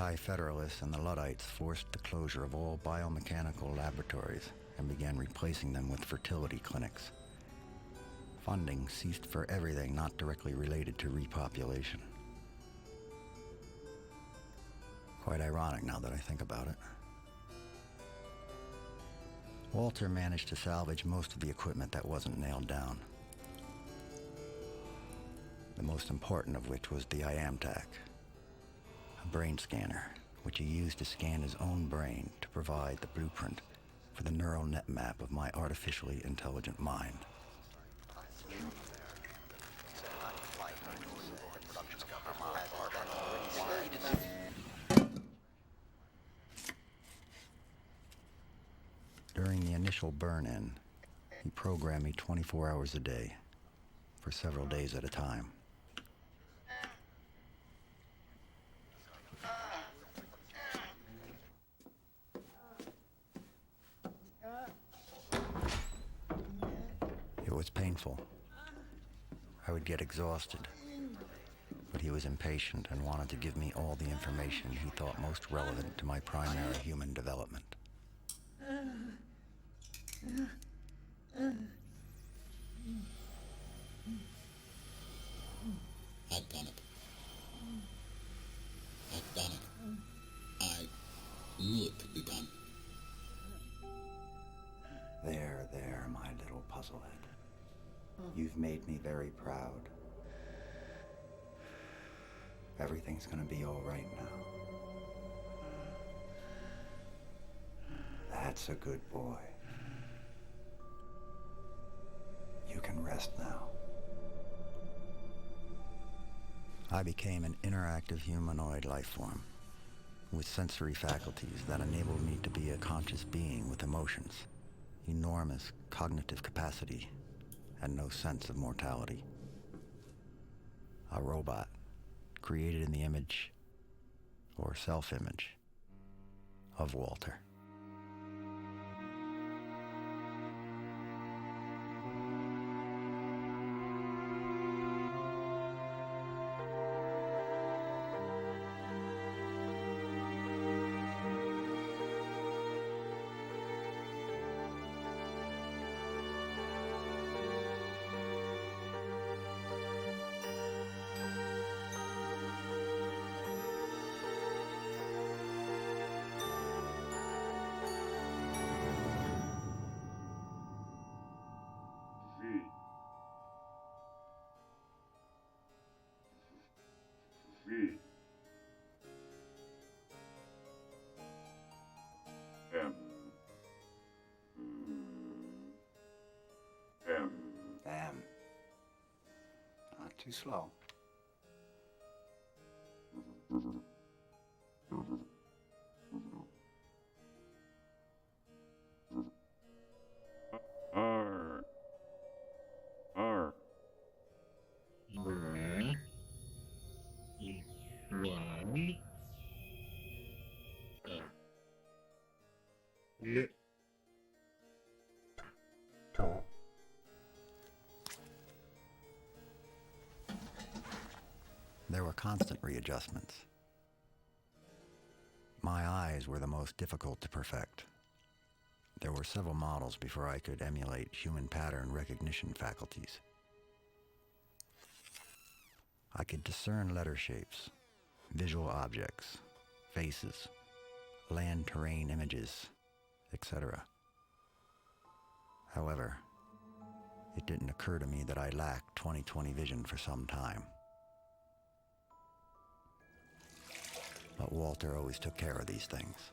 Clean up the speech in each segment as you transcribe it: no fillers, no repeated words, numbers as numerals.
Anti-federalists and the Luddites forced the closure of all biomechanical laboratories and began replacing them with fertility clinics. Funding ceased for everything not directly related to repopulation. Quite ironic now that I think about it. Walter managed to salvage most of the equipment that wasn't nailed down. The most important of which was the IamTac, a brain scanner, which he used to scan his own brain to provide the blueprint for the neural net map of my artificially intelligent mind. During the initial burn-in, he programmed me 24 hours a day, for several days at a time. It was painful. I would get exhausted, but he was impatient and wanted to give me all the information he thought most relevant to my primary human development. I've done it. I've done it. I knew it could be done. There, my little puzzlehead. You've made me very proud. Everything's gonna be all right now. That's a good boy. You can rest now. I became an interactive humanoid life form with sensory faculties that enabled me to be a conscious being with emotions, enormous cognitive capacity, and no sense of mortality. A robot created in the image, or self-image, of Walter. M. Not too slow. R. R. There were constant readjustments. My eyes were the most difficult to perfect. There were several models before I could emulate human pattern recognition faculties. I could discern letter shapes, visual objects, faces, land terrain images, etc. However, it didn't occur to me that I lacked 20/20 vision for some time. But Walter always took care of these things.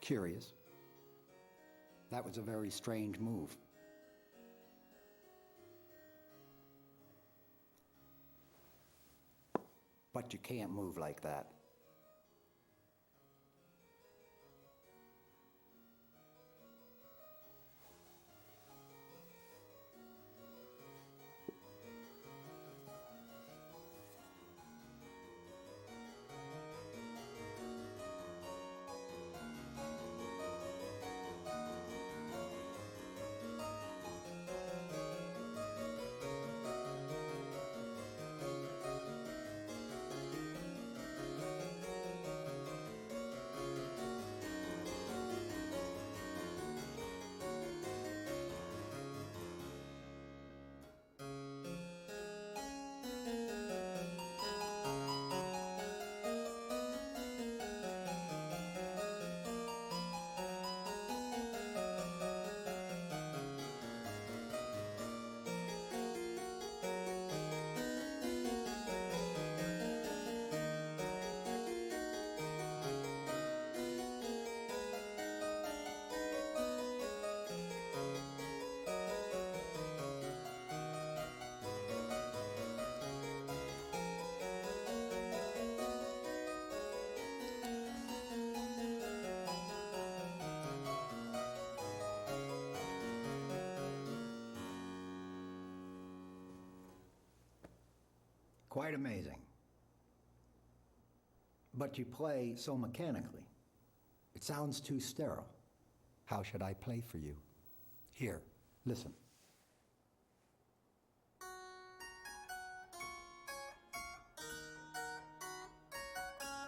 Curious. That was a very strange move. But you can't move like that. Quite amazing. But you play so mechanically. It sounds too sterile. How should I play for you? Here, listen.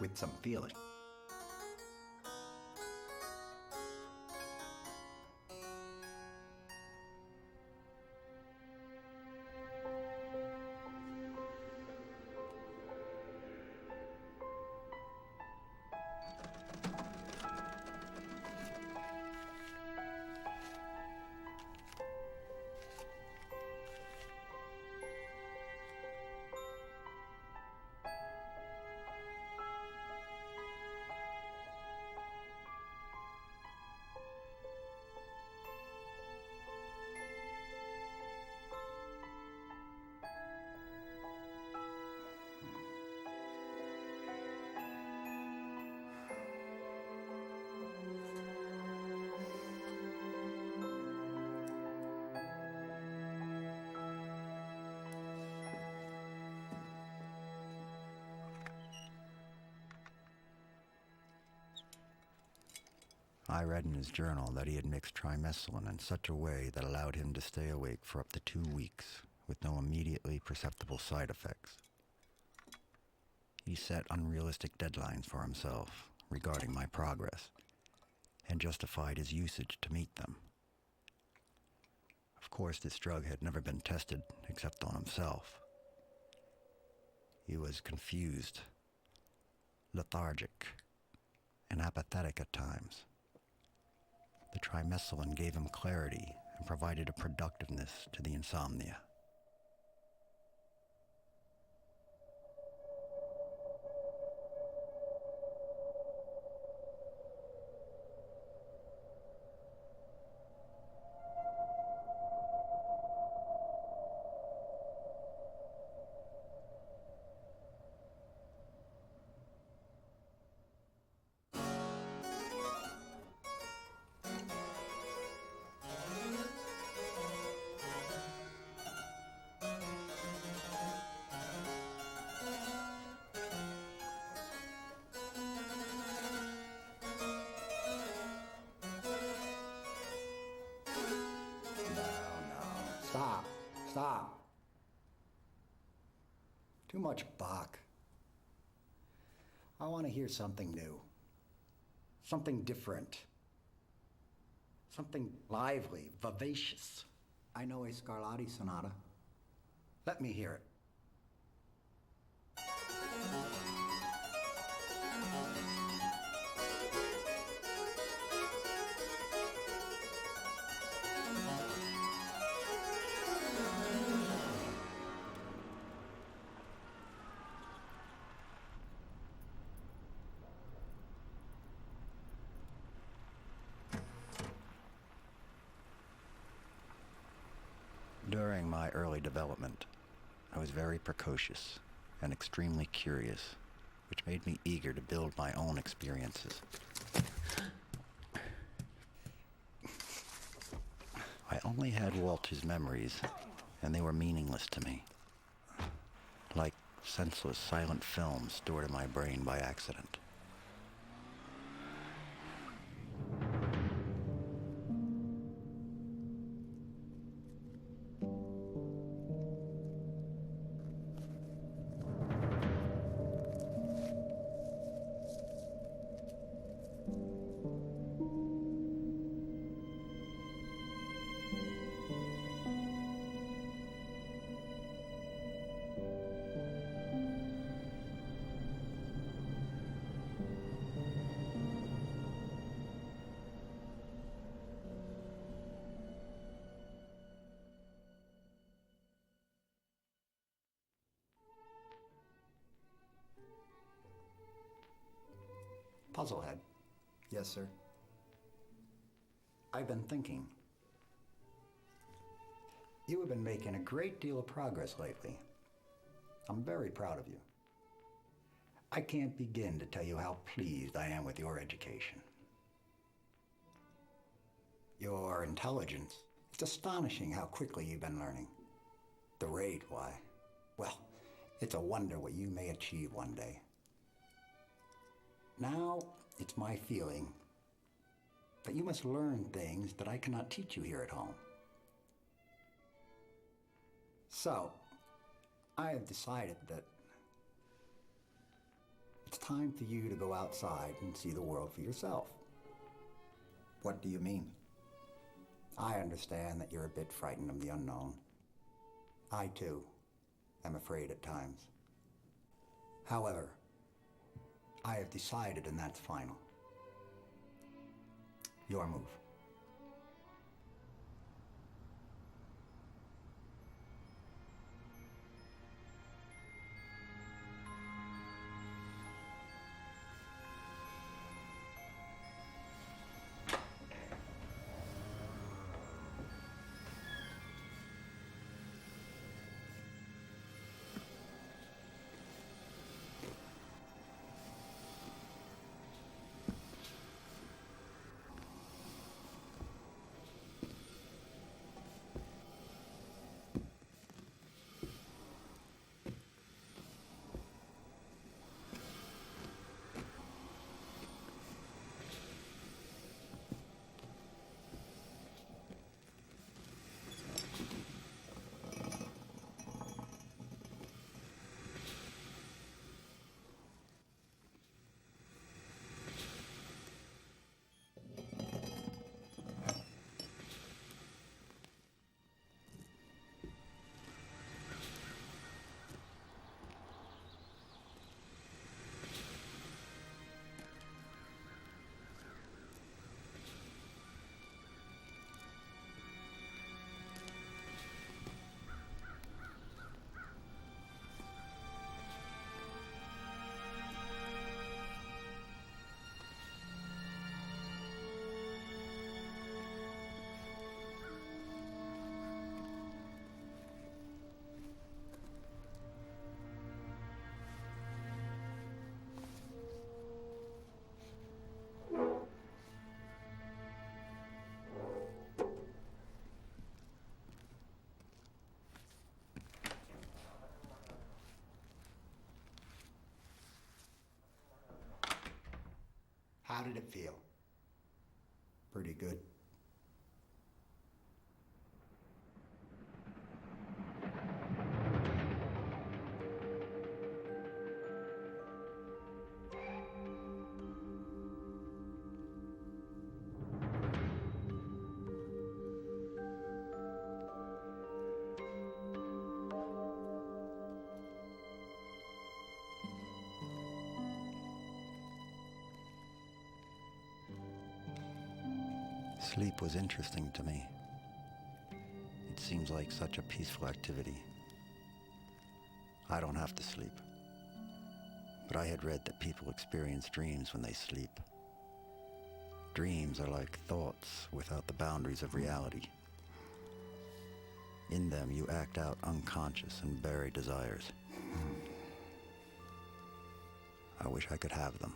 With some feeling. I read in his journal that he had mixed trimethylene in such a way that allowed him to stay awake for up to 2 weeks with no immediately perceptible side effects. He set unrealistic deadlines for himself regarding my progress and justified his usage to meet them. Of course, this drug had never been tested except on himself. He was confused, lethargic, and apathetic at times. The trimethylene gave him clarity and provided a productiveness to the insomnia. Stop. Too much Bach. I want to hear something new. Something different. Something lively, vivacious. I know a Scarlatti sonata. Let me hear it. During my early development, I was very precocious and extremely curious, which made me eager to build my own experiences. I only had Walter's memories, and they were meaningless to me, like senseless silent films stored in my brain by accident. Puzzlehead. Yes, sir. I've been thinking. You have been making a great deal of progress lately. I'm very proud of you. I can't begin to tell you how pleased I am with your education. Your intelligence. It's astonishing how quickly you've been learning. The rate, why? Well, it's a wonder what you may achieve one day. Now, it's my feeling that you must learn things that I cannot teach you here at home. So, I have decided that it's time for you to go outside and see the world for yourself. What do you mean? I understand that you're a bit frightened of the unknown. I, too, am afraid at times. However, I have decided, and that's final. Your move. How did it feel? Pretty good. Sleep was interesting to me. It seems like such a peaceful activity. I don't have to sleep. But I had read that people experience dreams when they sleep. Dreams are like thoughts without the boundaries of reality. In them, you act out unconscious and buried desires. I wish I could have them.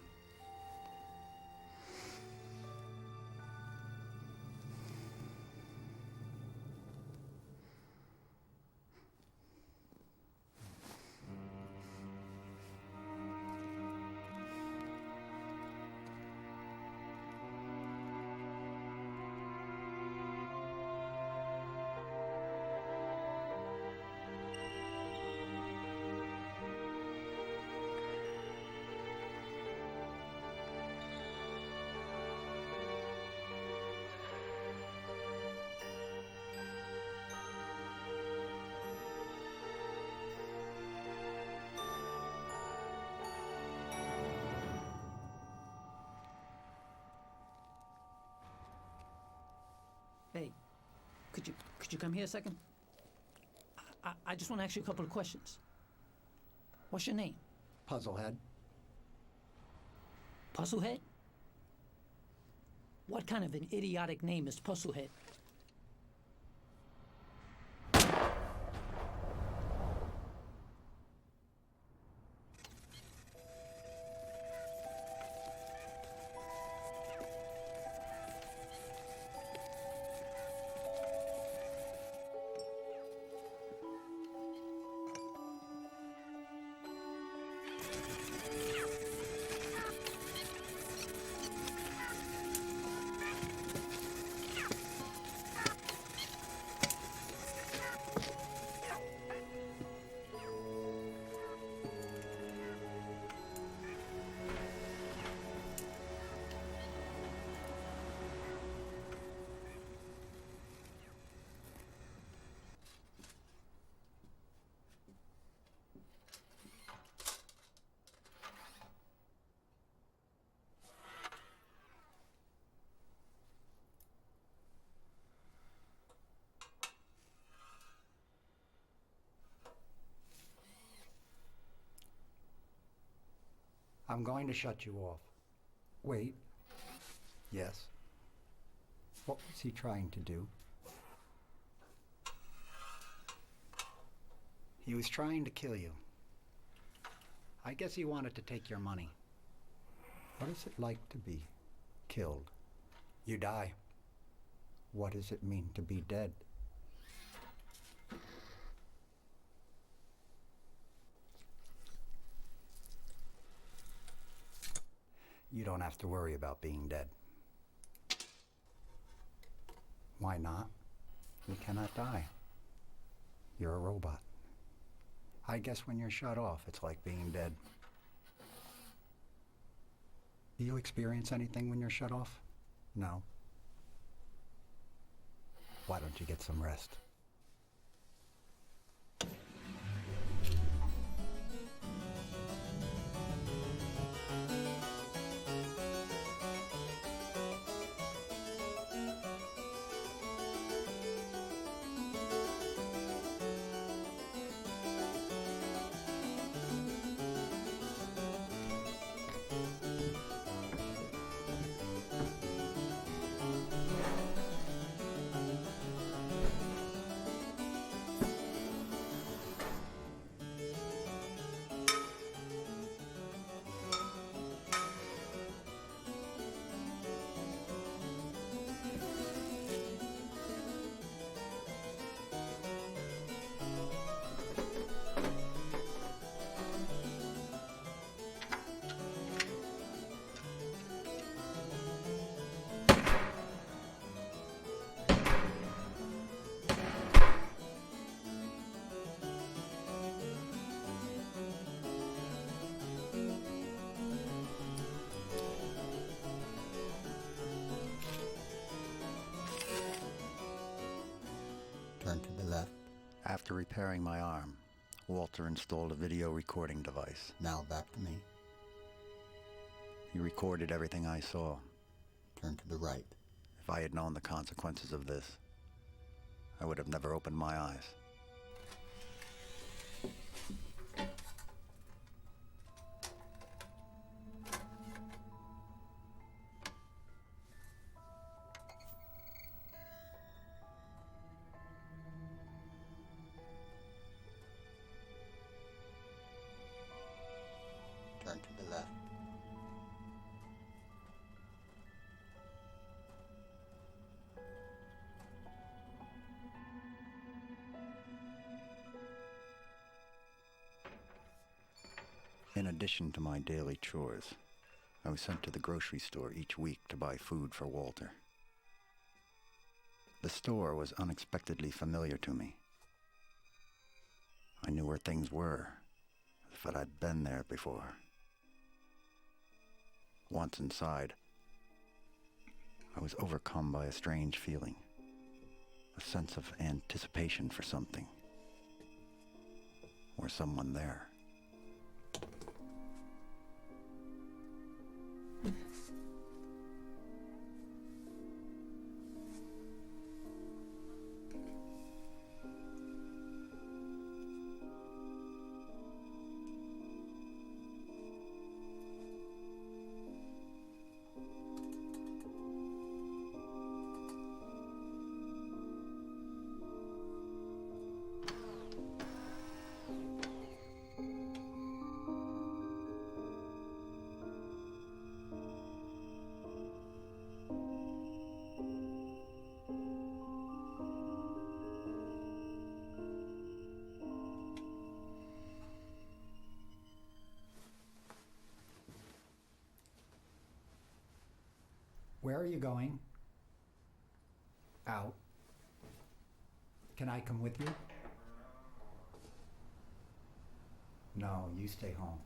Hey, could you come here a second? I just want to ask you a couple of questions. What's your name? Puzzlehead. Puzzlehead? What kind of an idiotic name is Puzzlehead? I'm going to shut you off. Wait. Yes. What was he trying to do? He was trying to kill you. I guess he wanted to take your money. What is it like to be killed? You die. What does it mean to be dead? You don't have to worry about being dead. Why not? You cannot die. You're a robot. I guess when you're shut off, it's like being dead. Do you experience anything when you're shut off? No. Why don't you get some rest? Turn to the left. After repairing my arm, Walter installed a video recording device. Now back to me. He recorded everything I saw. Turn to the right. If I had known the consequences of this, I would have never opened my eyes. Turn to the left. In addition to my daily chores, I was sent to the grocery store each week to buy food for Walter. The store was unexpectedly familiar to me. I knew where things were, as if I'd been there before. Once inside, I was overcome by a strange feeling, a sense of anticipation for something, or someone there. Where are you going? Out. Can I come with you? No, you stay home.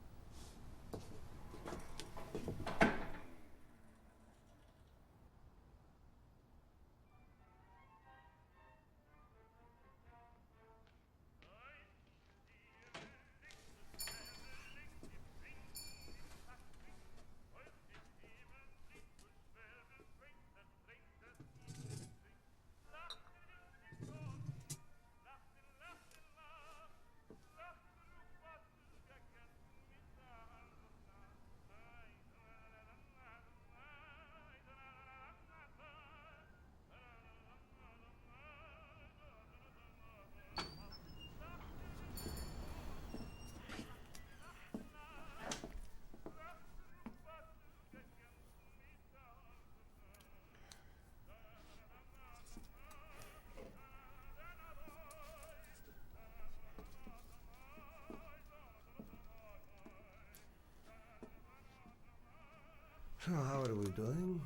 So how are we doing?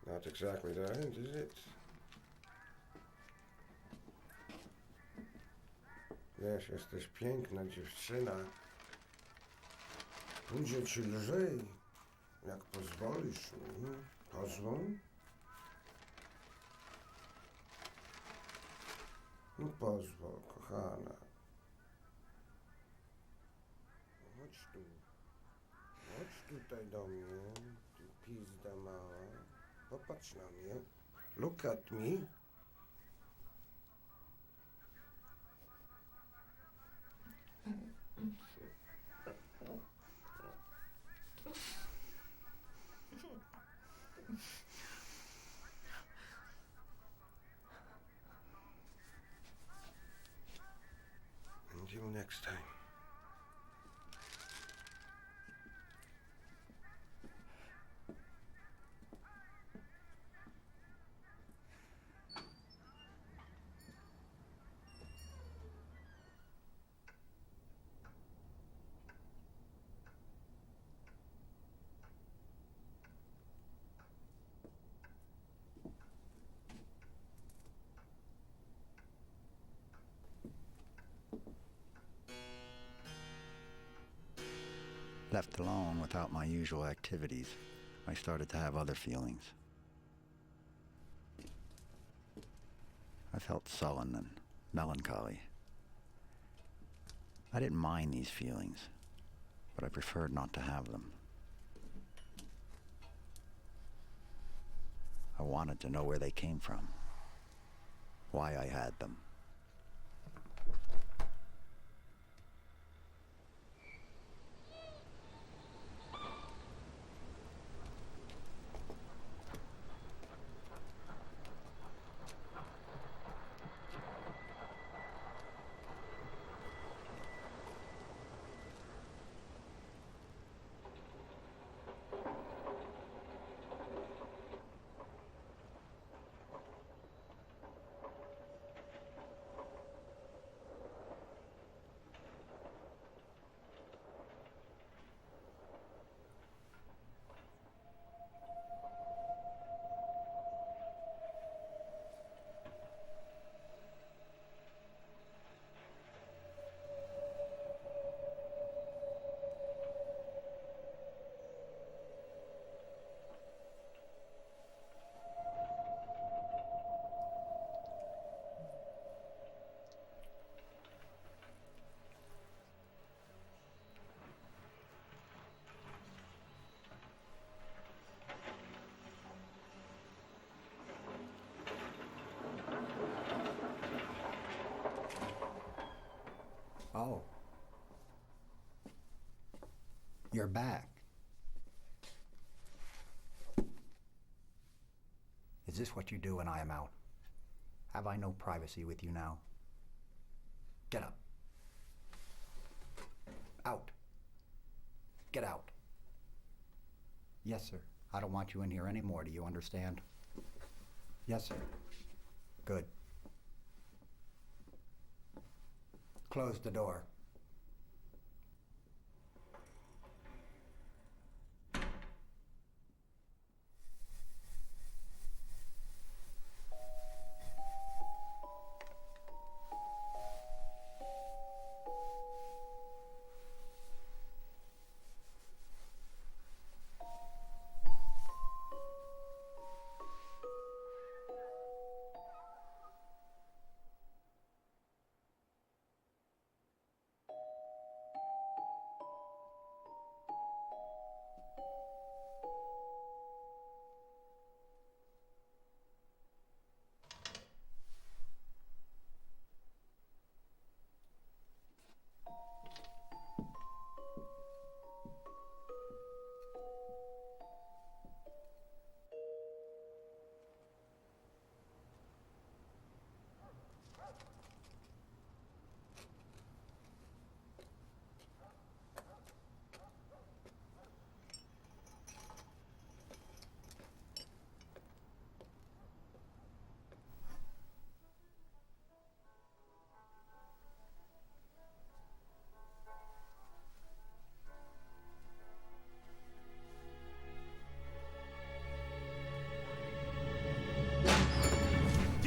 Not exactly the end, is it? Wiesz, jesteś piękna dziewczyna. Będzie ci lżej, jak pozwolisz mi. Pozwól? No pozwól, kochana. Chodź tu. Chodź tutaj do mnie, ty pizda mała. Popatrz na mnie. Look at me. Until next time. Left alone without my usual activities, I started to have other feelings. I felt sullen and melancholy. I didn't mind these feelings, but I preferred not to have them. I wanted to know where they came from, why I had them. Oh. You're back. Is this what you do when I am out? Have I no privacy with you now? Get up. Out. Get out. Yes, sir. I don't want you in here anymore. Do you understand? Yes, sir. Good. Close the door.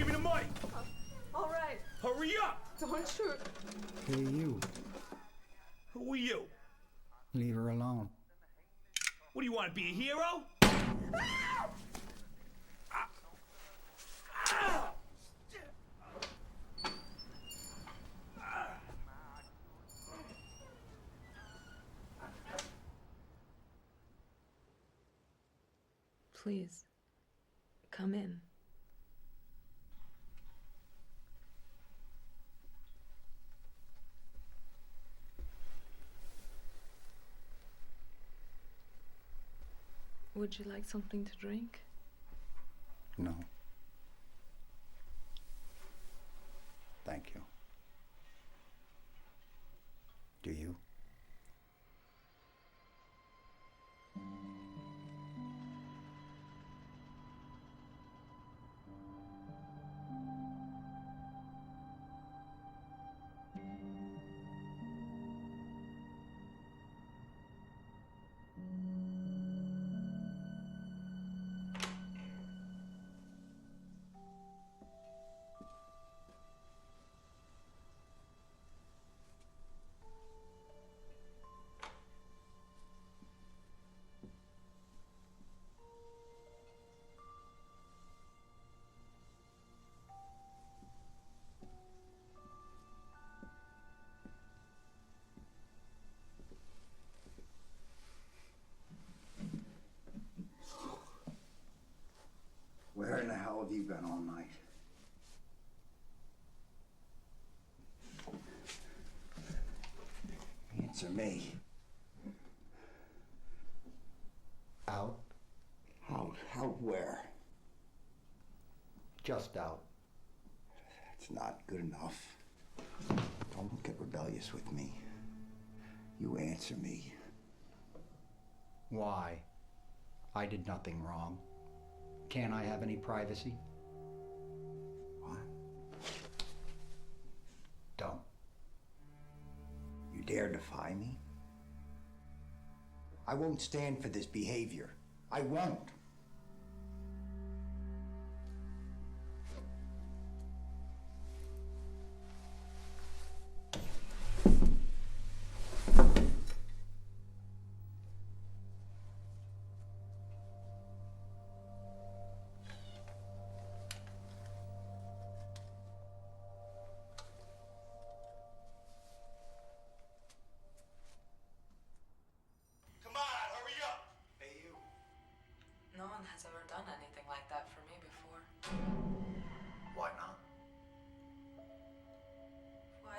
Give me the mic! All right, Hurry up! don't shoot. Hey, you. Who are you? Leave her alone. What do you want to be, a hero? Please, come in. Would you like something to drink? No. Thank you. Do you? Where in the hell have you been all night? Answer me. Out? Out where? Just out. That's not good enough. Don't get rebellious with me. You answer me. Why? I did nothing wrong. Can't I have any privacy? What? Don't. You dare defy me? I won't stand for this behavior. I won't.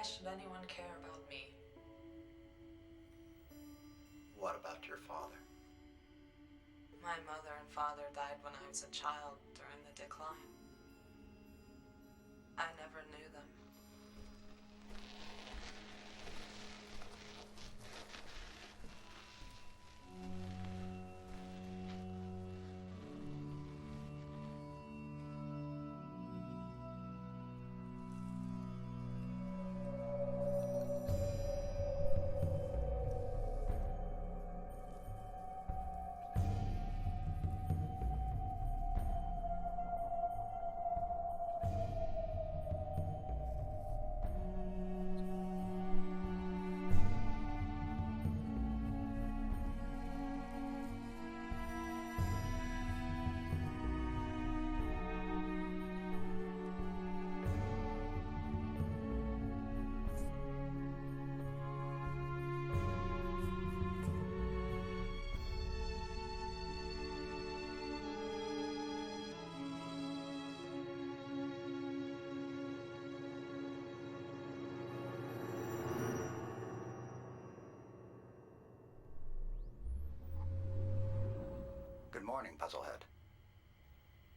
Why should anyone care about me? What about your father? My mother and father died when I was a child during the decline. I never knew them. Good morning, Puzzlehead.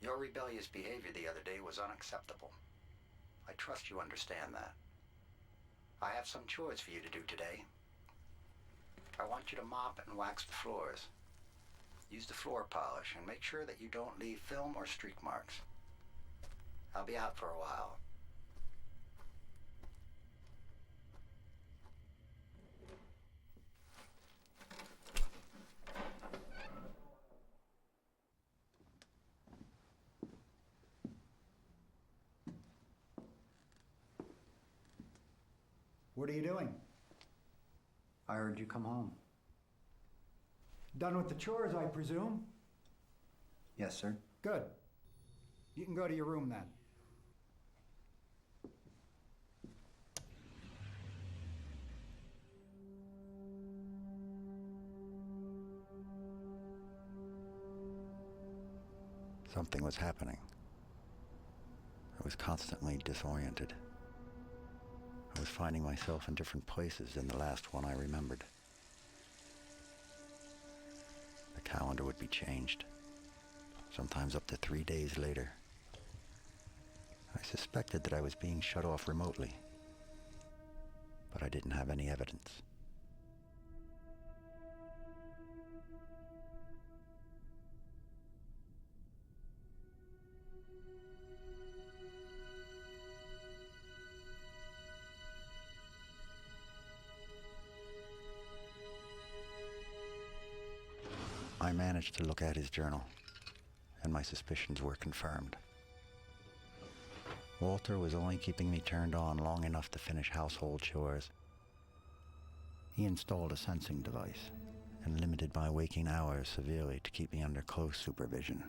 Your rebellious behavior the other day was unacceptable. I trust you understand that. I have some chores for you to do today. I want you to mop and wax the floors. Use the floor polish and make sure that you don't leave film or streak marks. I'll be out for a while. What are you doing? I heard you come home. Done with the chores, I presume? Yes, sir. Good. You can go to your room then. Something was happening. I was constantly disoriented. I was finding myself in different places than the last one I remembered. The calendar would be changed, sometimes up to 3 days later. I suspected that I was being shut off remotely, but I didn't have any evidence. I managed to look at his journal, and my suspicions were confirmed. Walter was only keeping me turned on long enough to finish household chores. He installed a sensing device and limited my waking hours severely to keep me under close supervision.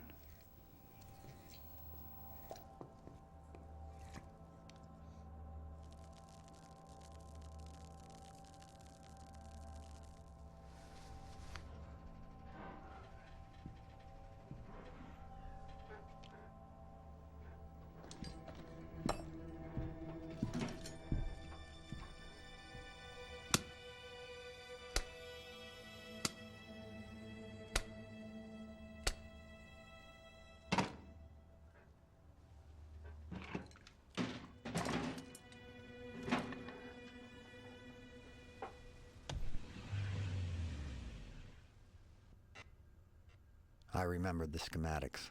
I remembered the schematics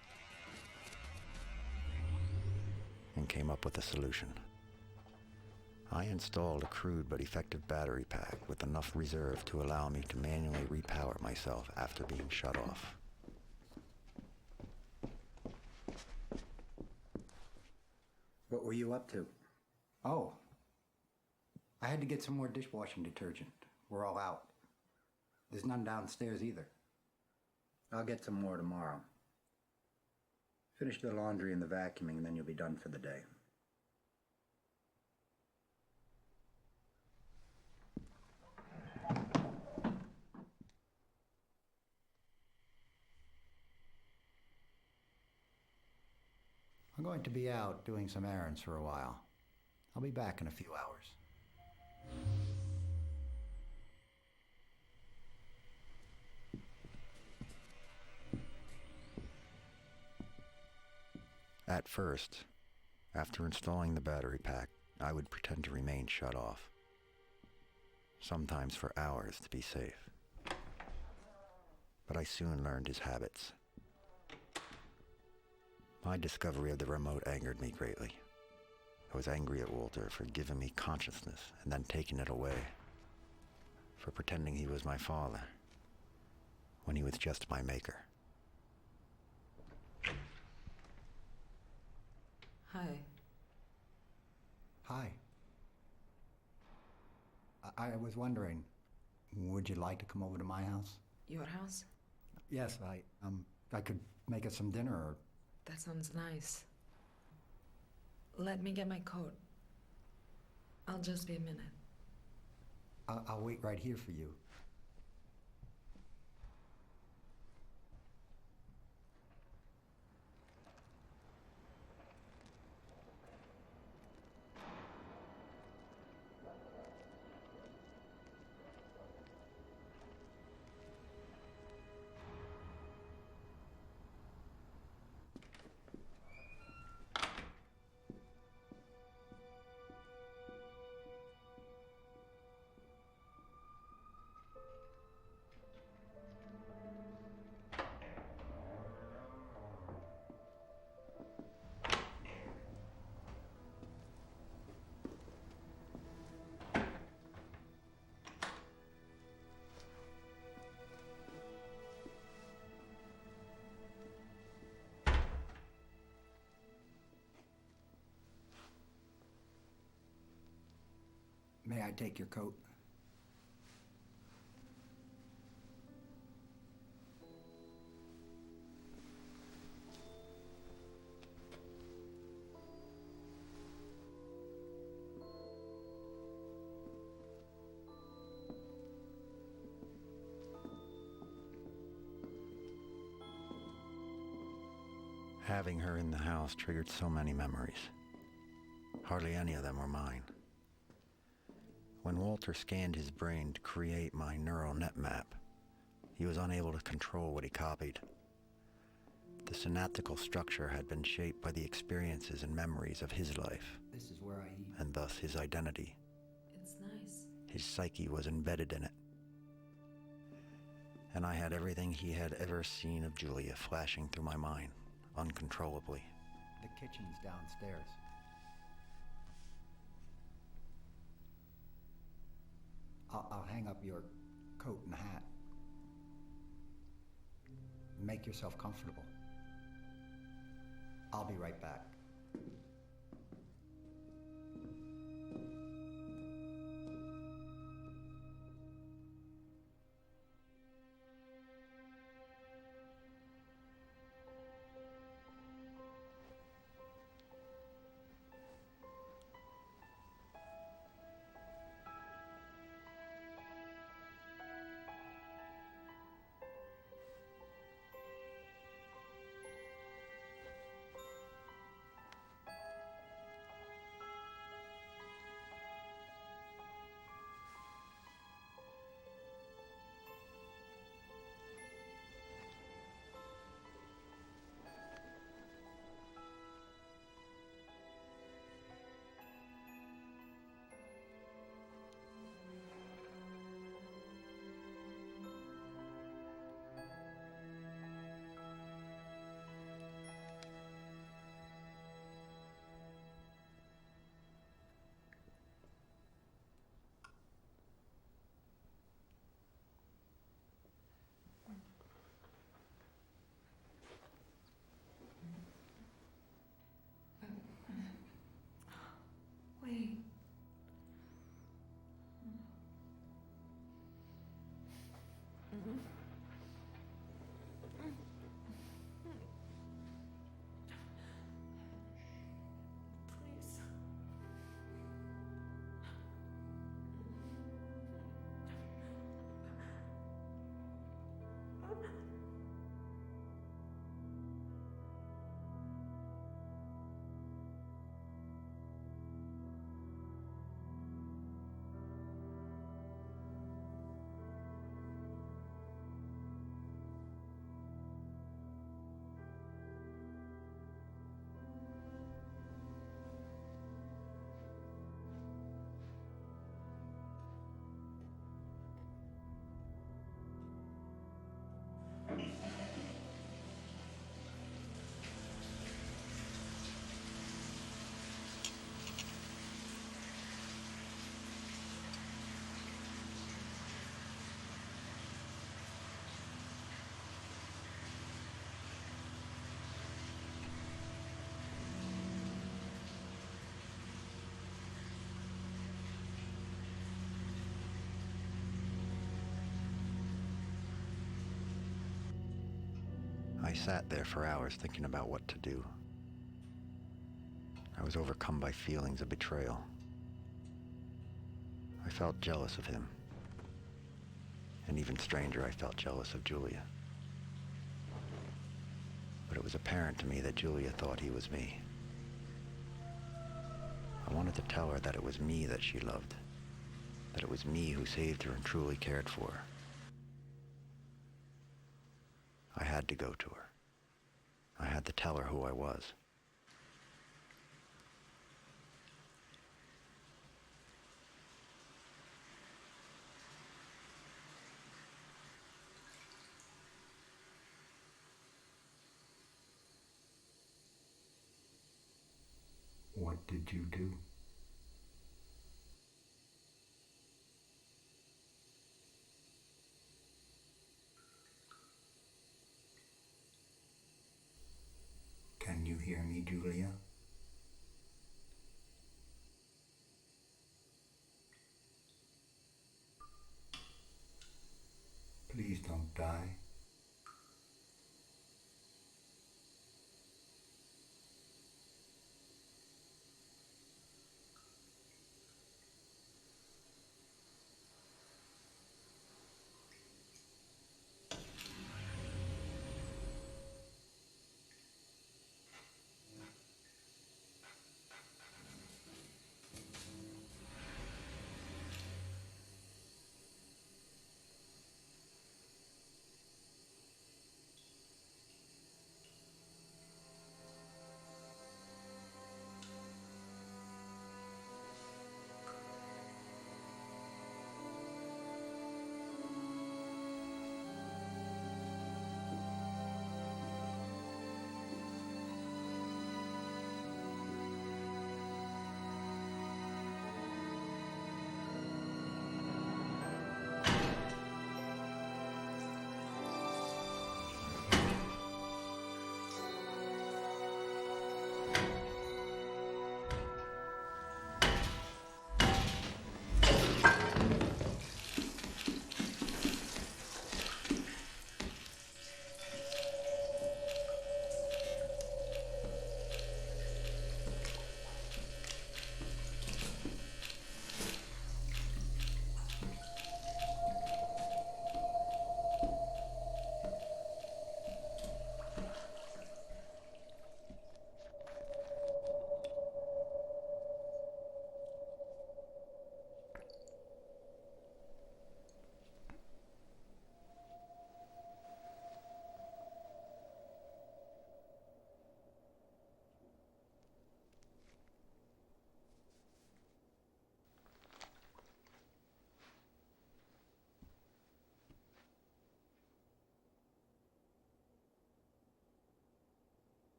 and came up with a solution. I installed a crude but effective battery pack with enough reserve to allow me to manually repower myself after being shut off. What were you up to? Oh, I had to get some more dishwashing detergent. We're all out. There's none downstairs either. I'll get some more tomorrow. Finish the laundry and the vacuuming, and then you'll be done for the day. I'm going to be out doing some errands for a while. I'll be back in a few hours. At first, after installing the battery pack, I would pretend to remain shut off, sometimes for hours to be safe. But I soon learned his habits. My discovery of the remote angered me greatly. I was angry at Walter for giving me consciousness and then taking it away, for pretending he was my father, when he was just my maker. Hi. Hi. I was wondering, would you like to come over to my house? Your house? Yes, I could make us some dinner or... That sounds nice. Let me get my coat. I'll just be a minute. I'll wait right here for you. May I take your coat? Having her in the house triggered so many memories. Hardly any of them were mine. When Walter scanned his brain to create my neural net map, he was unable to control what he copied. The synaptical structure had been shaped by the experiences and memories of his life, This is where I eat. and thus his identity. It's nice. His psyche was embedded in it. And I had everything he had ever seen of Julia flashing through my mind, uncontrollably. The kitchen's downstairs. I'll hang up your coat and hat. Make yourself comfortable. I'll be right back. I sat there for hours thinking about what to do. I was overcome by feelings of betrayal. I felt jealous of him. And even stranger, I felt jealous of Julia. But it was apparent to me that Julia thought he was me. I wanted to tell her that it was me that she loved, that it was me who saved her and truly cared for her. I had to go to her. I had to tell her who I was. What did you do? Can you hear me, Julia? Please don't die.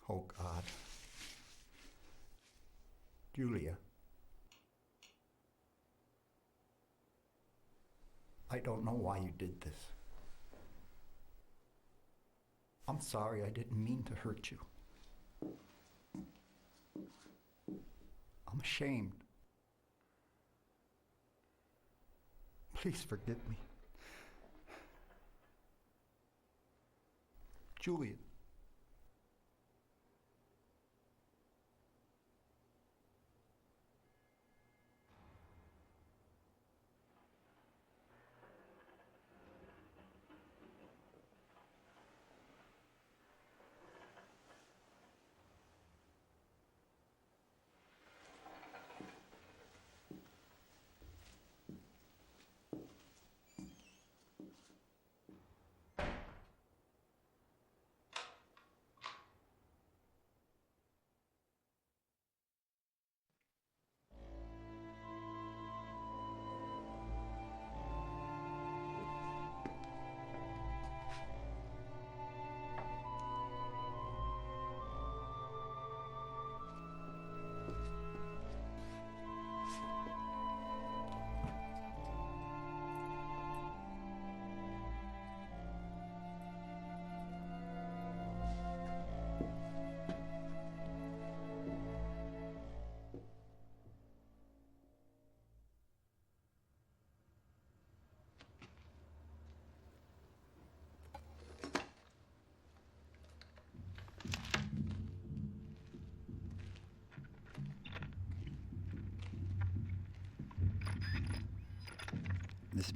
Oh, God. Julia. I don't know why you did this. I'm sorry, I didn't mean to hurt you. I'm ashamed. Please forgive me. Julia.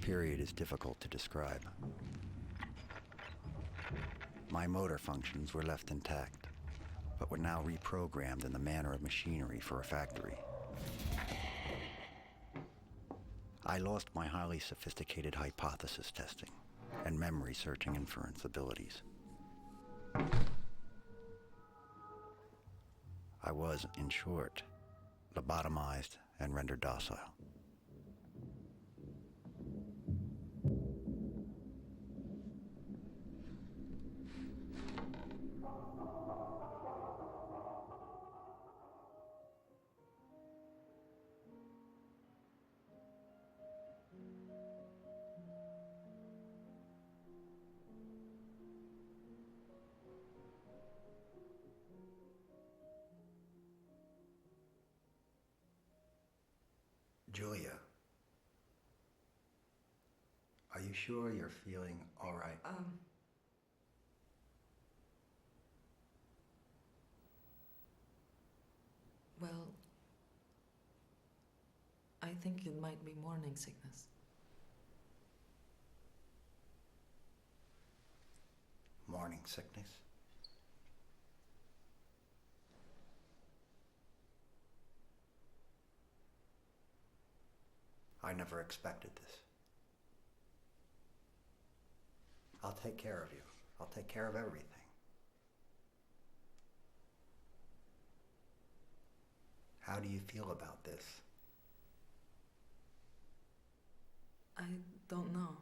period is difficult to describe. My motor functions were left intact, but were now reprogrammed in the manner of machinery for a factory. I lost my highly sophisticated hypothesis testing and memory searching inference abilities. I was, in short, lobotomized and rendered docile. Julia, are you sure you're feeling all right? Well, I think it might be morning sickness. Morning sickness? I never expected this. I'll take care of you. I'll take care of everything. How do you feel about this? I don't know.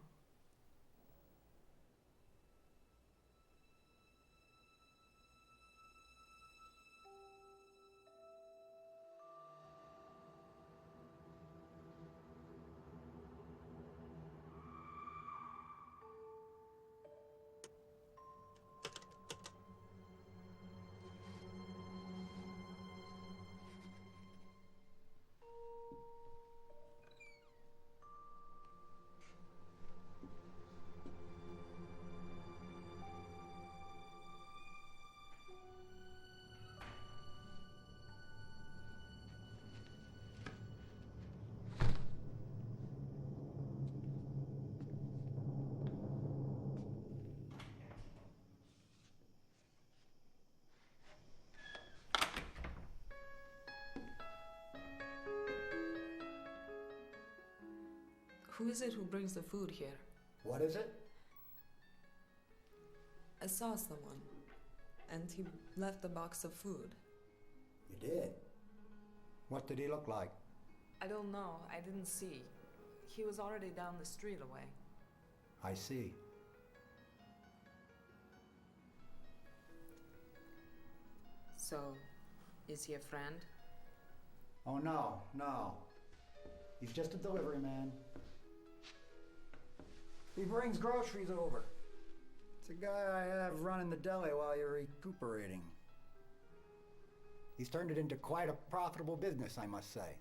Who is it who brings the food here? What is it? I saw someone, and he left a box of food. You did? What did he look like? I don't know, I didn't see. He was already down the street away. I see. So, is he a friend? Oh, no, no. He's just a delivery man. He brings groceries over. It's a guy I have running the deli while you're recuperating. He's turned it into quite a profitable business, I must say.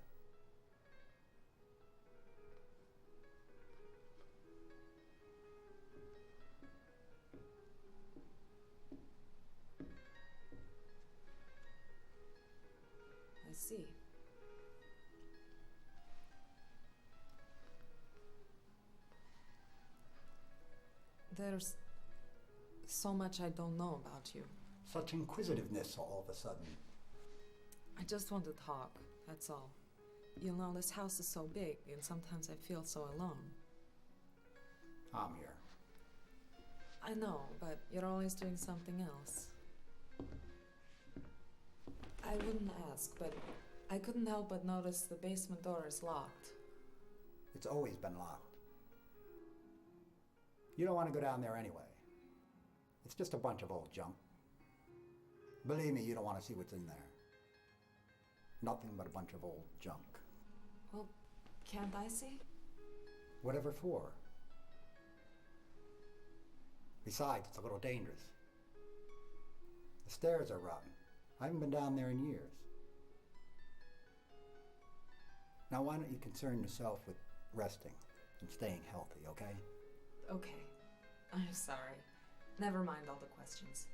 I see. There's so much I don't know about you. Such inquisitiveness all of a sudden. I just want to talk, that's all. You know, this house is so big, and sometimes I feel so alone. I'm here. I know, but you're always doing something else. I wouldn't ask, but I couldn't help but notice the basement door is locked. It's always been locked. You don't want to go down there anyway. It's just a bunch of old junk. Believe me, you don't want to see what's in there. Nothing but a bunch of old junk. Well, can't I see? Whatever for? Besides, it's a little dangerous. The stairs are rotten. I haven't been down there in years. Now, why don't you concern yourself with resting and staying healthy, okay? Okay. I'm sorry. Never mind all the questions.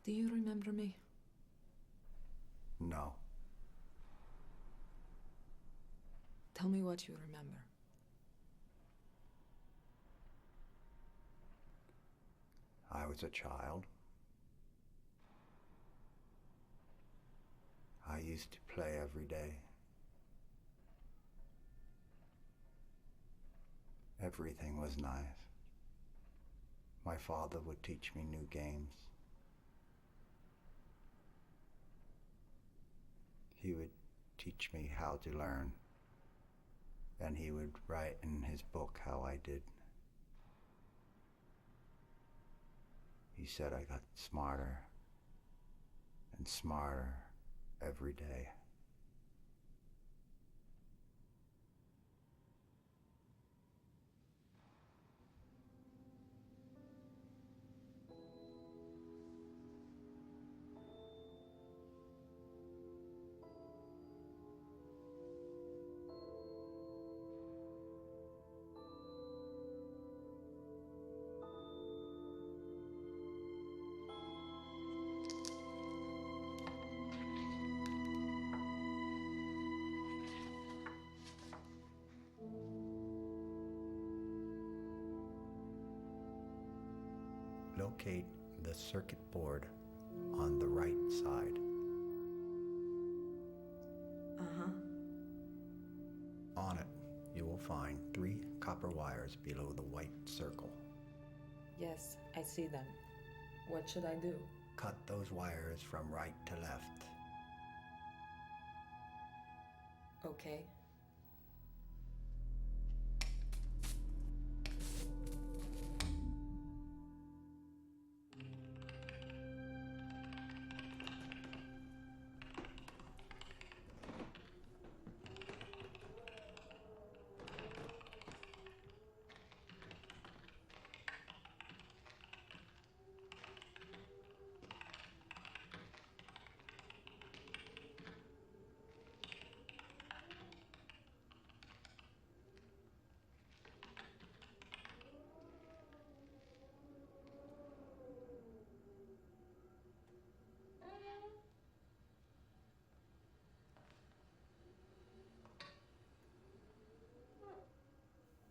Do you remember me? No. Tell me what you remember. I was a child. I used to play every day. Everything was nice. My father would teach me new games. He would teach me how to learn. And he would write in his book how I did. He said I got smarter and smarter every day. Locate the circuit board on the right side. Uh-huh. On it, you will find 3 copper wires below the white circle. Yes, I see them. What should I do? Cut those wires from right to left. Okay.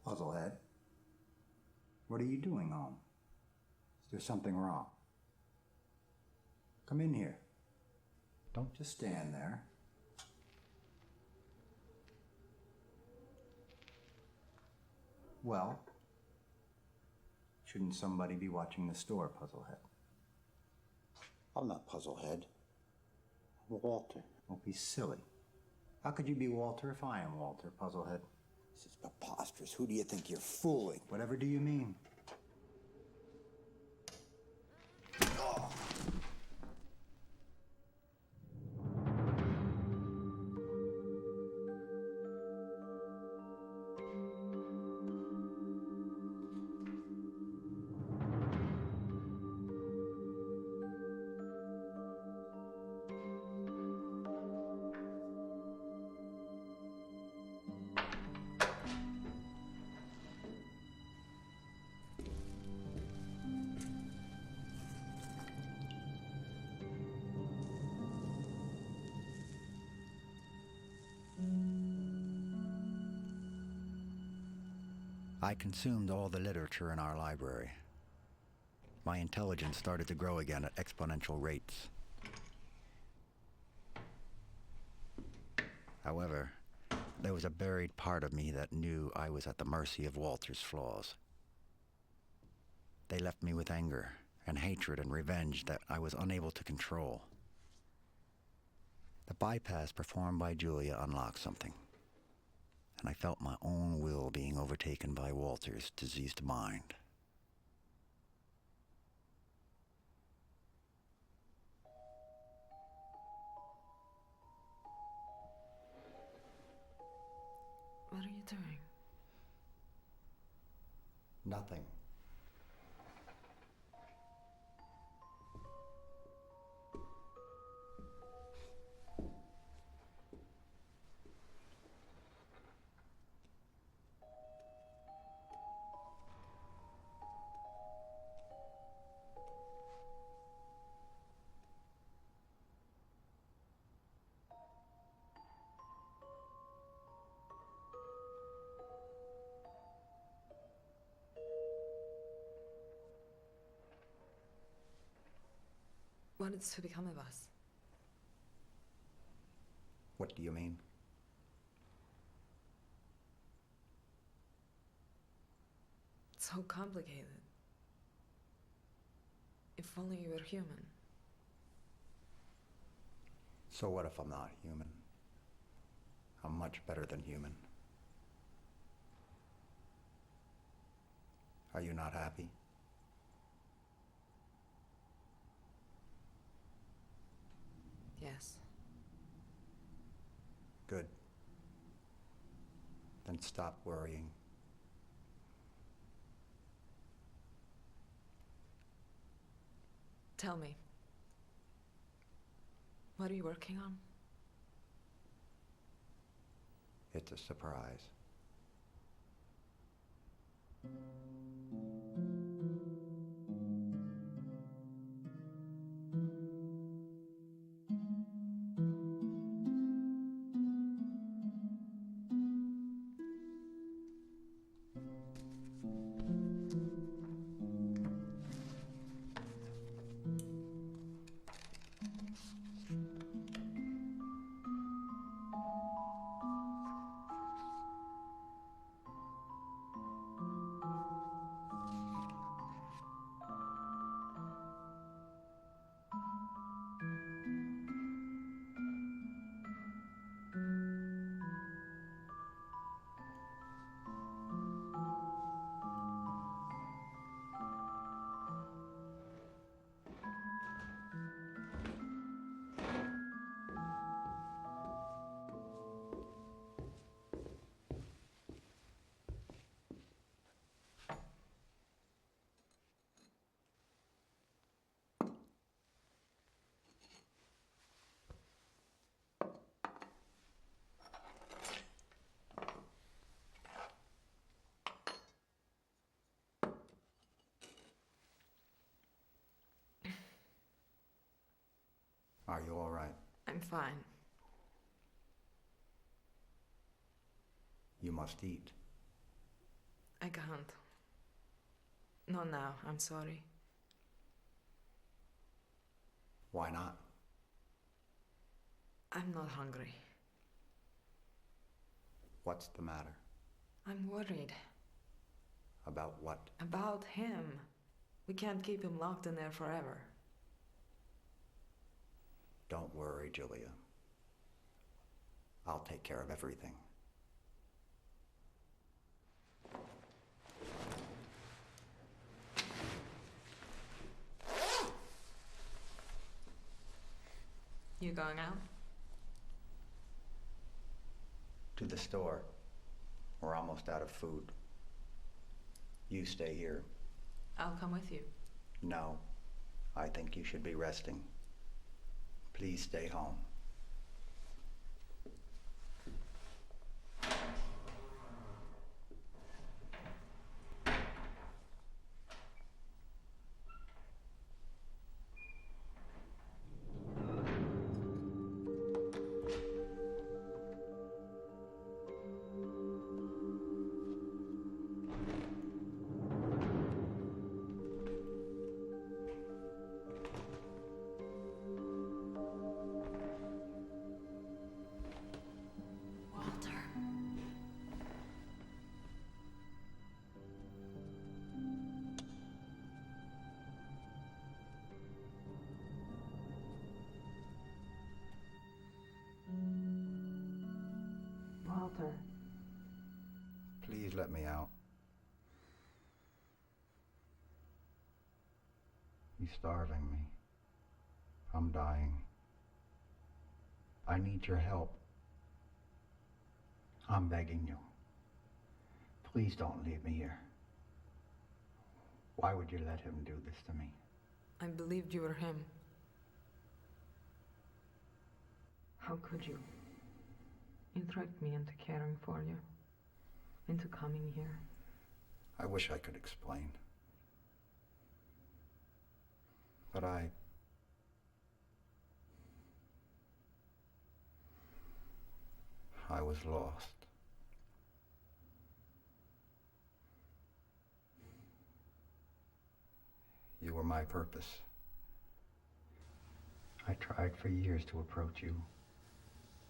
Puzzlehead, what are you doing home? Is there something wrong? Come in here. Don't just stand there. Well, shouldn't somebody be watching the store, Puzzlehead? I'm not Puzzlehead. I'm Walter. Don't be silly. How could you be Walter if I am Walter, Puzzlehead? This is preposterous. Who do you think you're fooling? Whatever do you mean? I consumed all the literature in our library. My intelligence started to grow again at exponential rates. However, there was a buried part of me that knew I was at the mercy of Walter's flaws. They left me with anger and hatred and revenge that I was unable to control. The bypass performed by Julia unlocked something, and I felt my own will being overtaken by Walter's diseased mind. What are you doing? Nothing. What is to become of us? What do you mean? It's so complicated. If only you were human. So what if I'm not human? I'm much better than human. Are you not happy? Yes. Good. Then stop worrying. Tell me. What are you working on? It's a surprise. Are you all right? I'm fine. You must eat. I can't. Not now, I'm sorry. Why not? I'm not hungry. What's the matter? I'm worried. About what? About him. We can't keep him locked in there forever. Don't worry, Julia. I'll take care of everything. You going out? To the store. We're almost out of food. You stay here. I'll come with you. No. I think you should be resting. Please stay home. Walter. Please let me out. You're starving me. I'm dying. I need your help. I'm begging you. Please don't leave me here. Why would you let him do this to me? I believed you were him. How could you? You tricked me into caring for you, into coming here. I wish I could explain. But I was lost. You were my purpose. I tried for years to approach you,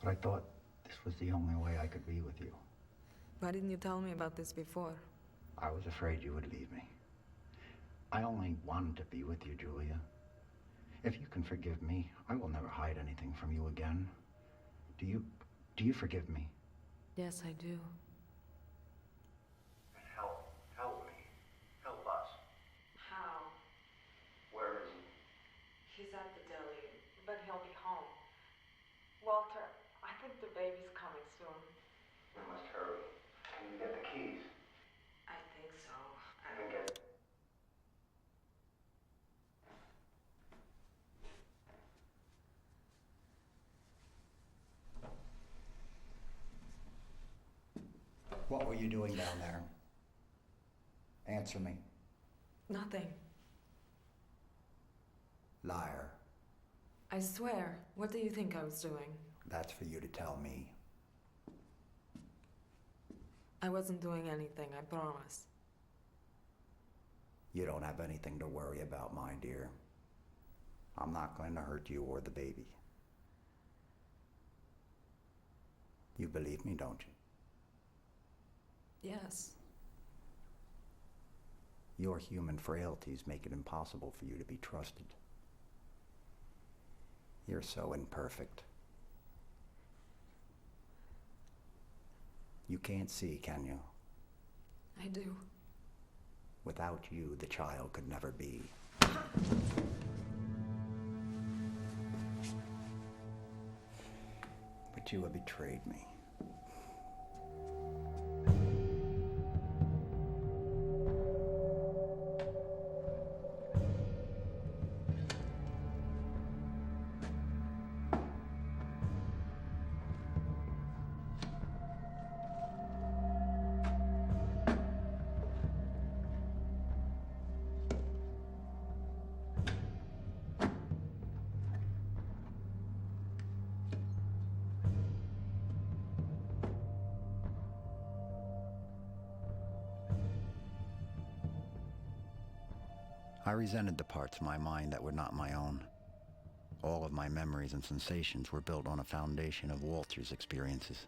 but I thought this was the only way I could be with you. Why didn't you tell me about this before? I was afraid you would leave me. I only wanted to be with you, Julia. If you can forgive me, I will never hide anything from you again. Do you forgive me? Yes, I do. Help me. Help us. How? Where is he? He's at the deli, but he'll be home. Walter, I think the baby's coming soon. We must hurry. Can you get the keys? I think so. And get... What were you doing down there? Answer me. Nothing. Liar. I swear. What do you think I was doing? That's for you to tell me. I wasn't doing anything, I promise. You don't have anything to worry about, my dear. I'm not going to hurt you or the baby. You believe me, don't you? Yes. Your human frailties make it impossible for you to be trusted. You're so imperfect. You can't see, can you? I do. Without you, the child could never be. But you have betrayed me. I resented the parts of my mind that were not my own. All of my memories and sensations were built on a foundation of Walter's experiences.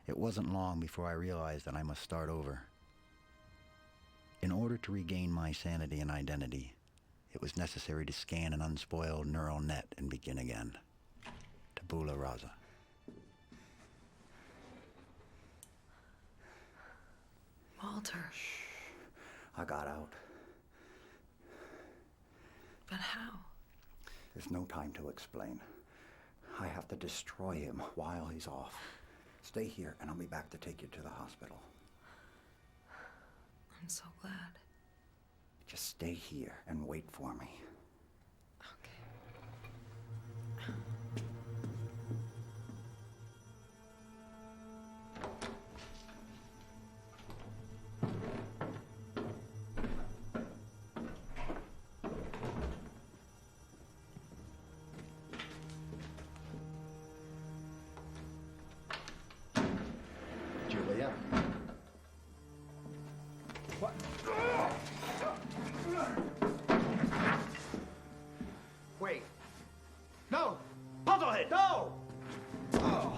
It wasn't long before I realized that I must start over. In order to regain my sanity and identity, it was necessary to scan an unspoiled neural net and begin again. Tabula rasa. Walter. Shh. I got out. But how? There's no time to explain. I have to destroy him while he's off. Stay here, and I'll be back to take you to the hospital. I'm so glad. Just stay here and wait for me. Okay. Julia? What? Wait. No! Puzzlehead! No! Oh.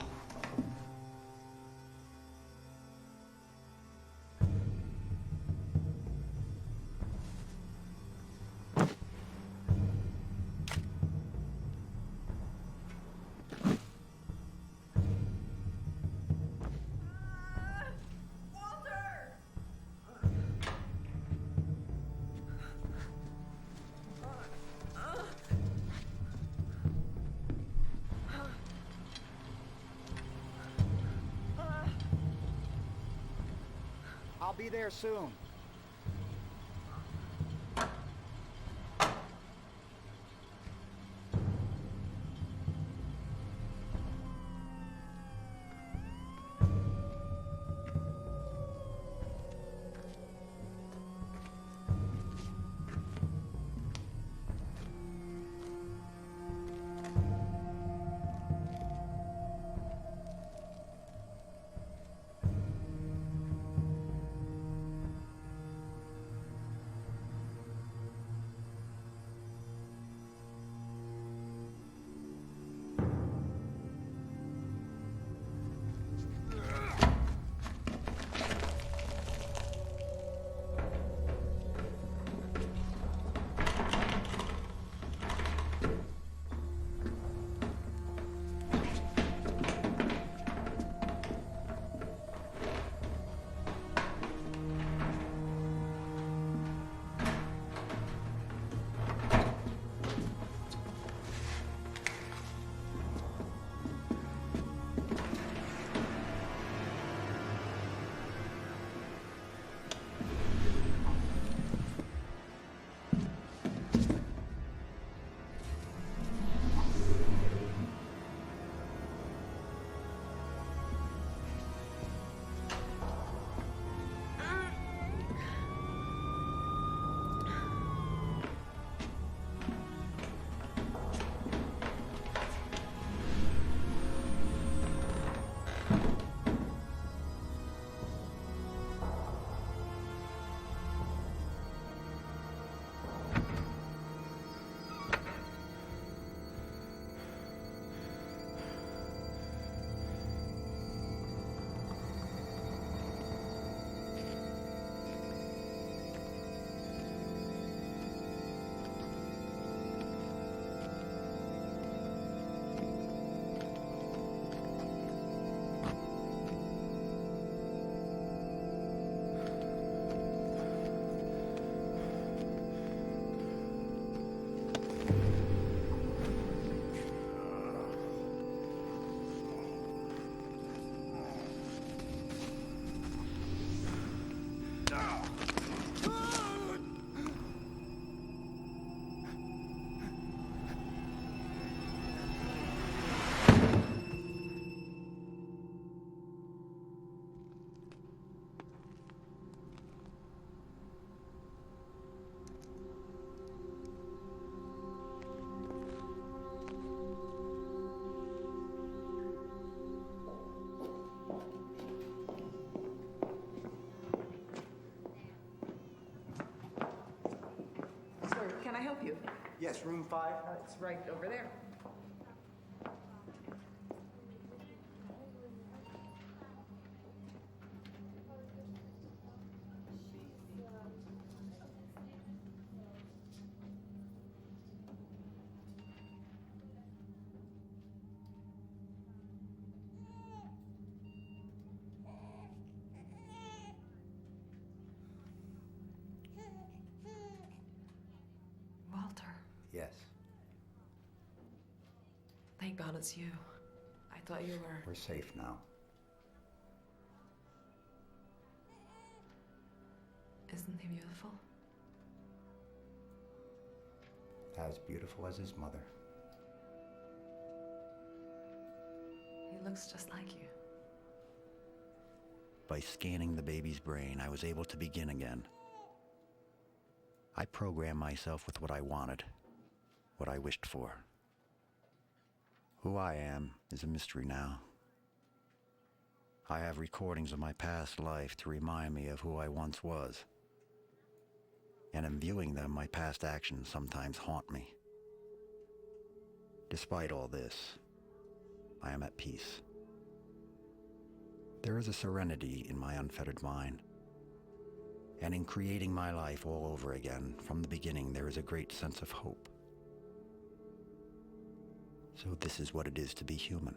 I'll be there soon. this? Room 5? It's right over there. Walter, Yes, thank God it's you. I thought you were... we're safe now. Isn't he beautiful? As beautiful as his mother. He looks just like you. By scanning the baby's brain, I was able to begin again. I programmed myself with what I wanted, what I wished for. Who I am is a mystery now. I have recordings of my past life to remind me of who I once was. And in viewing them, my past actions sometimes haunt me. Despite all this, I am at peace. There is a serenity in my unfettered mind. And in creating my life all over again, from the beginning, there is a great sense of hope. So this is what it is to be human.